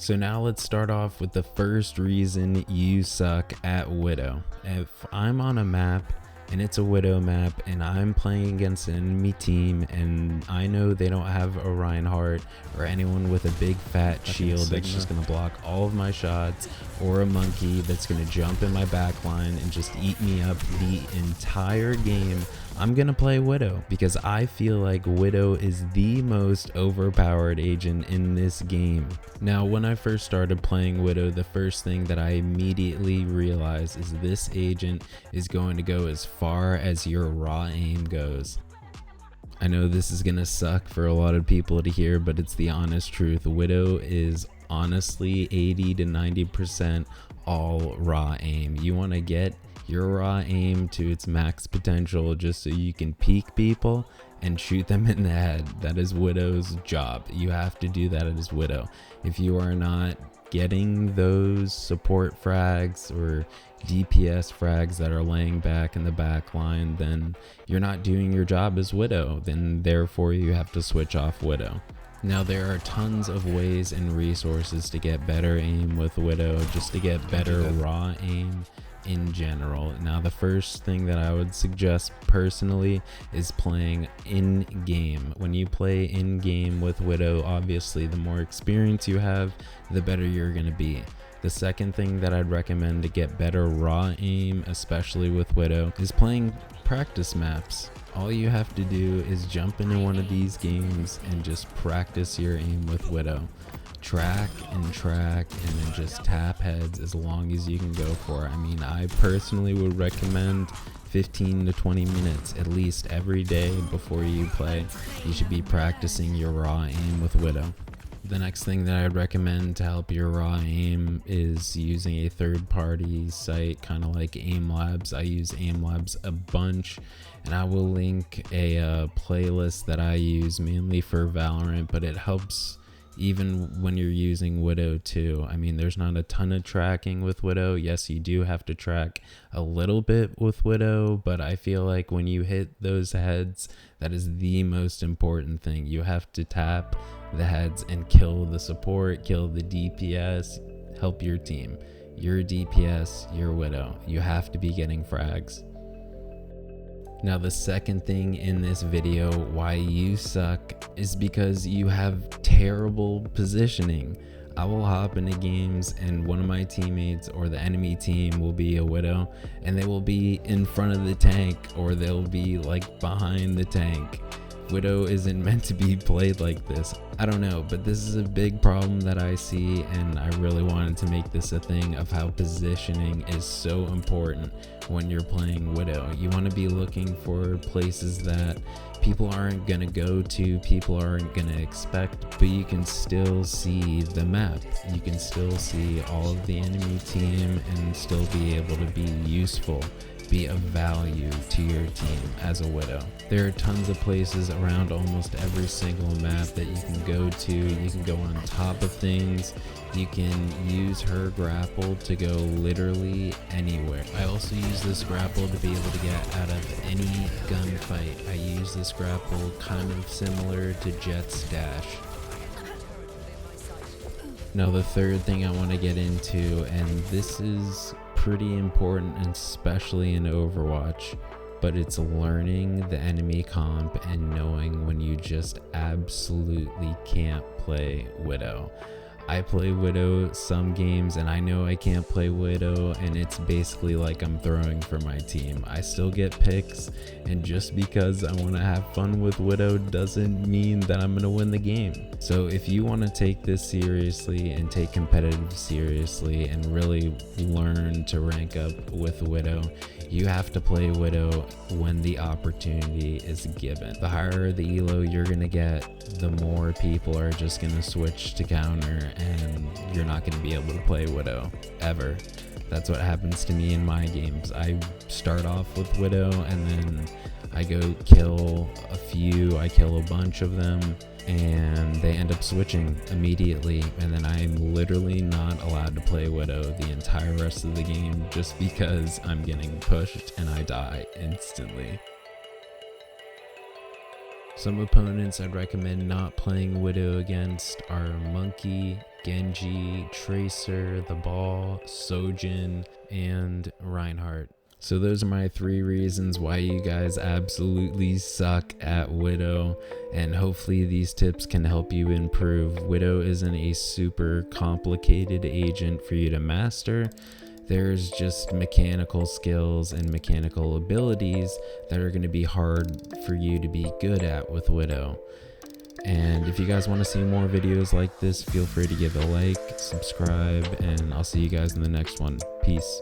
So now let's start off with the first reason you suck at Widow. If I'm on a map and it's a Widow map and I'm playing against an enemy team and I know they don't have a Reinhardt or anyone with a big fat shield that's just gonna block all of my shots, or a monkey that's gonna jump in my back line and just eat me up the entire game, I'm gonna play Widow because I feel like Widow is the most overpowered agent in this game. Now, when I first started playing Widow, the first thing that I immediately realized is this agent is going to go as far as your raw aim goes. I know this is gonna suck for a lot of people to hear, but it's the honest truth. Widow is honestly 80 to 90% all raw aim. You want to get your raw aim to its max potential just so you can peek people and shoot them in the head. That is Widow's job. You have to do that as Widow. If you are not getting those support frags or DPS frags that are laying back in the back line, then you're not doing your job as Widow. Then therefore you have to switch off Widow. Now, there are tons of ways and resources to get better aim with Widow, just to get better raw aim in general. Now, the first thing that I would suggest personally is playing in game. When you play in game with Widow, obviously the more experience you have, the better you're going to be. The second thing that I'd recommend to get better raw aim, especially with Widow, is playing practice maps. All you have to do is jump into one of these games and just practice your aim with Widow. Track and then just tap heads as long as you can go for. I mean, I personally would recommend 15 to 20 minutes at least every day before you play. You should be practicing your raw aim with Widow. The next thing that I'd recommend to help your raw aim is using a third-party site, kind of like AimLabs. I use AimLabs a bunch, and I will link a playlist that I use mainly for Valorant, but it helps even when you're using Widow too. I mean, there's not a ton of tracking with Widow. Yes, you do have to track a little bit with Widow, but I feel like when you hit those heads, that is the most important thing. You have to tap the heads and kill the support, kill the DPS, help your team. You're DPS, you're Widow. You have to be getting frags. Now, the second thing in this video why you suck is because you have terrible positioning. I will hop into games and one of my teammates or the enemy team will be a Widow and they will be in front of the tank, or they'll be like behind the tank. Widow isn't meant to be played like this. I don't know, but this is a big problem that I see, and I really wanted to make this a thing of how positioning is so important when you're playing Widow. You want to be looking for places that people aren't gonna go to, people aren't gonna expect, but you can still see the map. You can still see all of the enemy team and still be able to be useful, be of value to your team as a Widow. There are tons of places around almost every single map that you can go to. You can go on top of things. You can use her grapple to go literally anywhere. I also use this grapple to be able to get out of any gunfight. I use this grapple kind of similar to Jet's dash. Now, the third thing I want to get into, and this is pretty important, especially in Overwatch, but it's learning the enemy comp and knowing when you just absolutely can't play Widow. I play Widow some games and I know I can't play Widow, and it's basically like I'm throwing for my team. I still get picks, and just because I want to have fun with Widow doesn't mean that I'm going to win the game. So if you want to take this seriously and take competitive seriously and really learn to rank up with Widow, you have to play Widow when the opportunity is given. The higher the elo you're going to get, the more people are just going to switch to counter, and you're not going to be able to play Widow ever. That's what happens to me in my games. I start off with Widow and then I go kill a few, I kill a bunch of them, and they end up switching immediately, and then I'm literally not allowed to play Widow the entire rest of the game just because I'm getting pushed and I die instantly. Some opponents I'd recommend not playing Widow against are Monkey, Genji, Tracer, The Ball, Sojin, and Reinhardt. So those are my 3 reasons why you guys absolutely suck at Widow, and hopefully these tips can help you improve. Widow isn't a super complicated agent for you to master. There's just mechanical skills and mechanical abilities that are going to be hard for you to be good at with Widow. And if you guys want to see more videos like this, feel free to give a like, subscribe, and I'll see you guys in the next one. Peace.